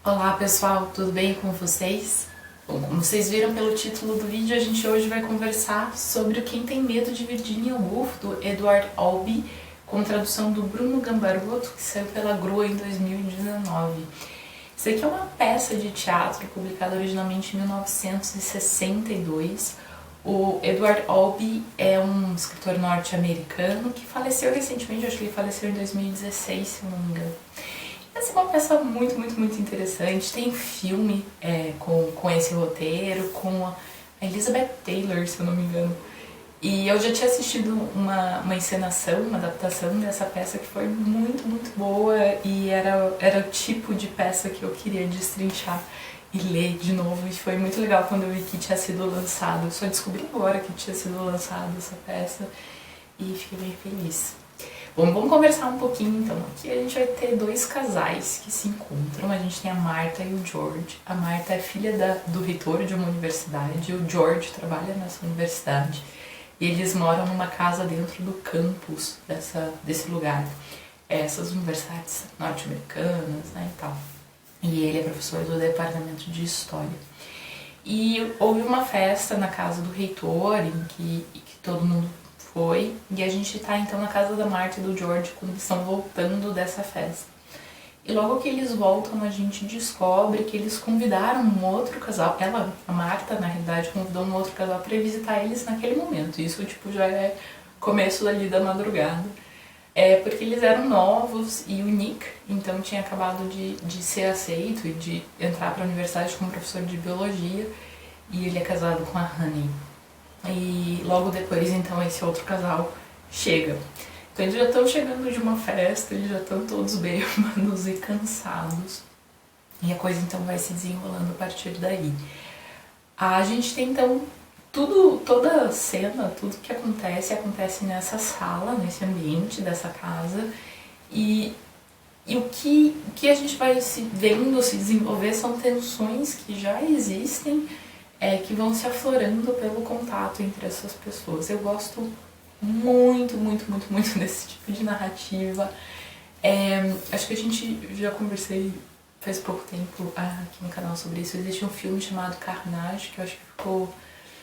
Olá pessoal, tudo bem com vocês? Bom, como vocês viram pelo título do vídeo, a gente hoje vai conversar sobre o Quem Tem Medo de Virginia Woolf, do Edward Albee, com tradução do Bruno Gambaroto, que saiu pela Groa em 2019. Isso aqui é uma peça de teatro publicada originalmente em 1962. O Edward Albee é um escritor norte-americano que faleceu recentemente, acho que ele faleceu em 2016, se eu não me engano. Essa é uma peça muito interessante. Tem filme com esse roteiro, com a Elizabeth Taylor, se eu não me engano. E eu já tinha assistido uma encenação, uma adaptação dessa peça que foi muito boa e era o tipo de peça que eu queria destrinchar e ler de novo. E foi muito legal quando eu vi que tinha sido lançado. Eu só descobri agora que tinha sido lançado essa peça e fiquei bem feliz. Bom, vamos conversar um pouquinho então. Aqui a gente vai ter dois casais que se encontram. A gente tem a Martha e o George. A Martha é filha do reitor de uma universidade, o George trabalha nessa universidade. E eles moram numa casa dentro do campus desse lugar. Essas universidades norte-americanas, né, e tal. E ele é professor do departamento de história. E houve uma festa na casa do reitor em que todo mundo foi, e a gente tá então na casa da Martha e do George quando eles estão voltando dessa festa. E logo que eles voltam, a gente descobre que eles convidaram um outro casal. A Martha, na realidade, convidou um outro casal para ir visitar eles naquele momento. Isso, tipo, já é começo ali da madrugada. Porque eles eram novos e o Nick, então, tinha acabado de ser aceito e de entrar para a universidade como professor de biologia, e ele é casado com a Honey. E logo depois, então, esse outro casal chega. Então eles já estão chegando de uma festa, eles já estão todos bêbados e cansados. E a coisa então vai se desenrolando a partir daí. A gente tem então toda a cena, tudo que acontece nessa sala, nesse ambiente dessa casa. E o que a gente vai vendo se desenvolver são tensões que já existem, que vão se aflorando pelo contato entre essas pessoas. Eu gosto muito desse tipo de narrativa. Acho que a gente já conversei faz pouco tempo aqui no canal sobre isso. Existe um filme chamado Carnage, que eu acho que ficou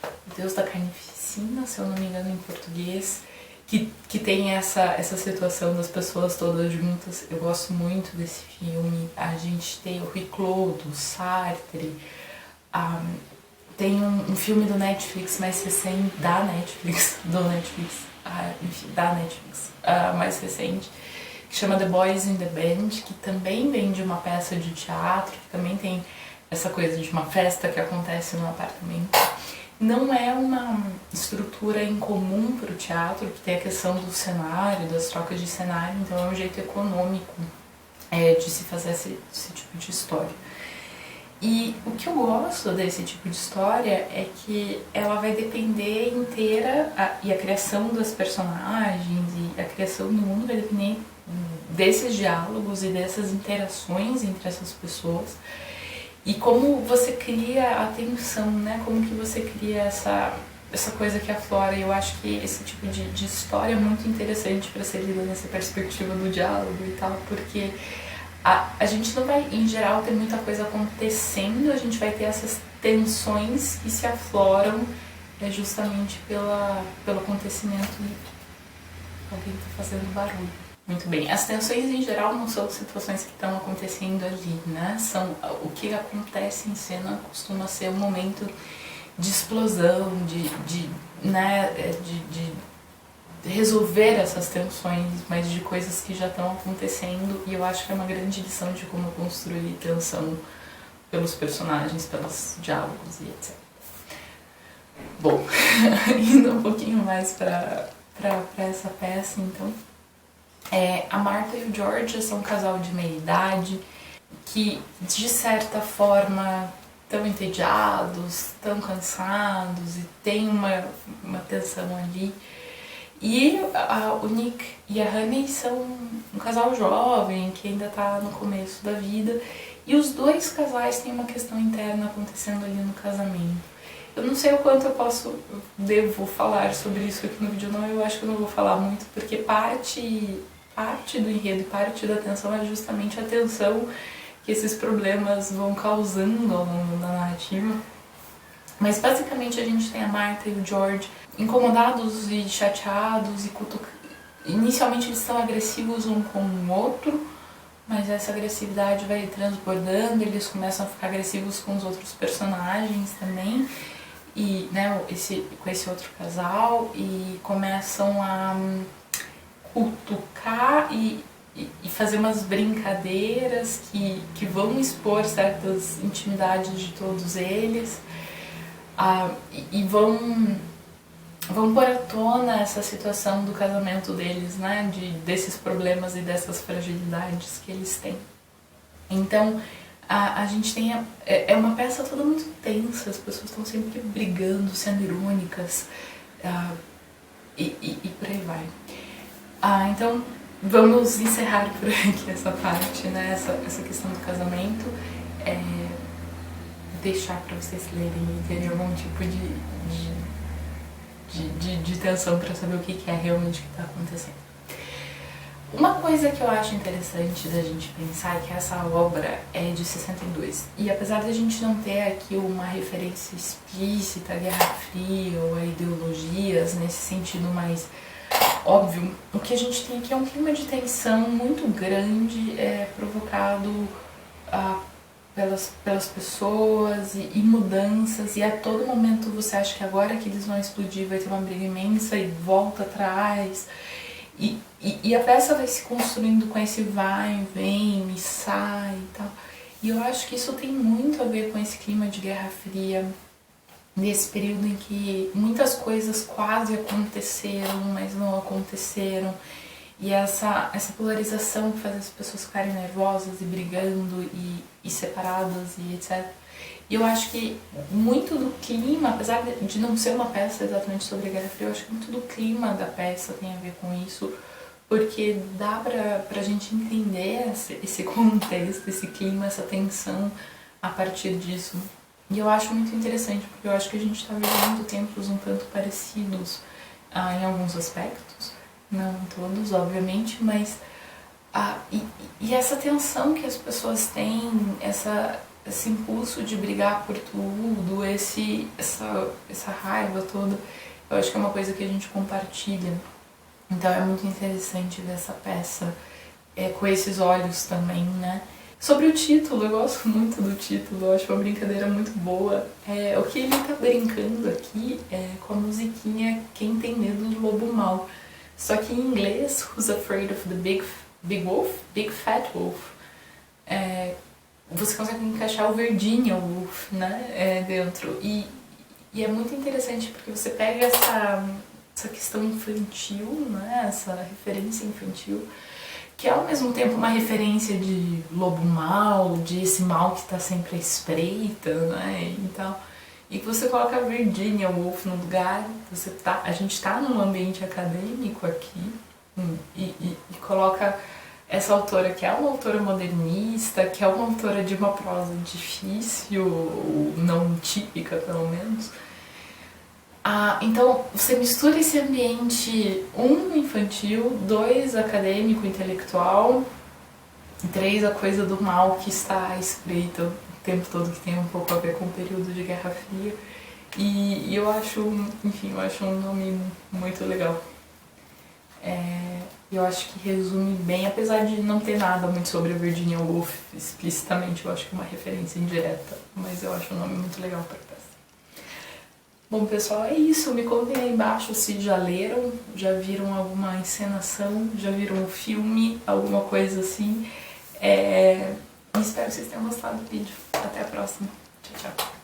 O Deus da Carnificina, se eu não me engano em português, que tem essa situação das pessoas todas juntas. Eu gosto muito desse filme. A gente tem o Rui Clodo, Sartre, tem um filme do Netflix mais recente, da Netflix, mais recente, que chama The Boys in the Band, que também vem de uma peça de teatro, que também tem essa coisa de uma festa que acontece no apartamento. Não é uma estrutura incomum para o teatro, que tem a questão do cenário, das trocas de cenário, então é um jeito econômico de se fazer esse tipo de história. E o que eu gosto desse tipo de história é que ela vai depender inteira, e a criação das personagens e a criação do mundo vai depender desses diálogos e dessas interações entre essas pessoas. E como você cria a tensão, né? Como que você cria essa coisa que aflora. E eu acho que esse tipo de história é muito interessante para ser lida nessa perspectiva do diálogo e tal, porque a gente não vai, em geral, ter muita coisa acontecendo, a gente vai ter essas tensões que se afloram justamente pelo acontecimento. Alguém está fazendo barulho. Muito bem, as tensões em geral não são situações que estão acontecendo ali, né? São o que acontece em cena costuma ser um momento de explosão, de resolver essas tensões, mas de coisas que já estão acontecendo, e eu acho que é uma grande lição de como construir tensão pelos personagens, pelos diálogos e etc. Bom, indo um pouquinho mais para essa peça, então, a Martha e o George são um casal de meia idade que, de certa forma, estão entediados, estão cansados e tem uma tensão ali. E o Nick e a Honey são um casal jovem que ainda está no começo da vida, e os dois casais têm uma questão interna acontecendo ali no casamento. Eu não sei o quanto eu devo falar sobre isso aqui no vídeo, não. Eu acho que eu não vou falar muito, porque parte do enredo e parte da tensão é justamente a tensão que esses problemas vão causando ao longo da narrativa. Mas basicamente a gente tem a Martha e o George incomodados e chateados e inicialmente eles estão agressivos um com o outro, mas essa agressividade vai transbordando, eles começam a ficar agressivos com os outros personagens também, e, né, com esse outro casal, e começam a cutucar e fazer umas brincadeiras que vão expor certas intimidades de todos eles, e vão pôr à tona essa situação do casamento deles, né, desses problemas e dessas fragilidades que eles têm. Então, a gente tem... É uma peça toda muito tensa, as pessoas estão sempre brigando, sendo irônicas, e por aí vai. Então, vamos encerrar por aqui essa parte, né, essa questão do casamento. Deixar para vocês lerem e terem algum tipo de tensão para saber o que é realmente o que está acontecendo. Uma coisa que eu acho interessante da gente pensar é que essa obra é de 62, e apesar da gente não ter aqui uma referência explícita à Guerra Fria ou a ideologias nesse sentido mais óbvio, o que a gente tem aqui é um clima de tensão muito grande, provocado pelas pessoas e mudanças, e a todo momento você acha que agora que eles vão explodir vai ter uma briga imensa e volta atrás, e a peça vai se construindo com esse vai e vem e sai e tal, e eu acho que isso tem muito a ver com esse clima de Guerra Fria, nesse período em que muitas coisas quase aconteceram, mas não aconteceram, e essa polarização que faz as pessoas ficarem nervosas e brigando e separadas e etc. E eu acho que muito do clima, apesar de não ser uma peça exatamente sobre a Guerra Fria, eu acho que muito do clima da peça tem a ver com isso, porque dá pra gente entender esse contexto, esse clima, essa tensão a partir disso. E eu acho muito interessante, porque eu acho que a gente está vivendo tempos um tanto parecidos em alguns aspectos. Não todos, obviamente, mas e essa tensão que as pessoas têm, esse impulso de brigar por tudo, essa raiva toda, eu acho que é uma coisa que a gente compartilha. Então é muito interessante ver essa peça com esses olhos também, né? Sobre o título, eu gosto muito do título, eu acho uma brincadeira muito boa. O que ele tá brincando aqui é com a musiquinha Quem Tem Medo do Lobo Mau. Só que em inglês, Who's Afraid of the Big Wolf? Big Fat Wolf. Você consegue encaixar o Virginia Woolf, né, dentro. E é muito interessante porque você pega essa questão infantil, né, essa referência infantil, que é ao mesmo tempo uma referência de lobo mau, de esse mal que está sempre à espreita, né, e tal. E que você coloca a Virginia Woolf no lugar, a gente está num ambiente acadêmico aqui, e coloca essa autora que é uma autora modernista, que é uma autora de uma prosa difícil, ou não típica pelo menos. Então você mistura esse ambiente, infantil, 2 acadêmico, intelectual, 3 a coisa do mal que está à espreita o tempo todo, que tem um pouco a ver com o período de Guerra Fria. E eu acho, enfim, eu acho um nome muito legal. Eu acho que resume bem, apesar de não ter nada muito sobre a Virginia Woolf explicitamente, eu acho que é uma referência indireta, mas eu acho um nome muito legal para a peça. Bom, pessoal, é isso. Me contem aí embaixo se já leram, já viram alguma encenação, já viram um filme, alguma coisa assim. Espero que vocês tenham gostado do vídeo. Até a próxima. Tchau, tchau.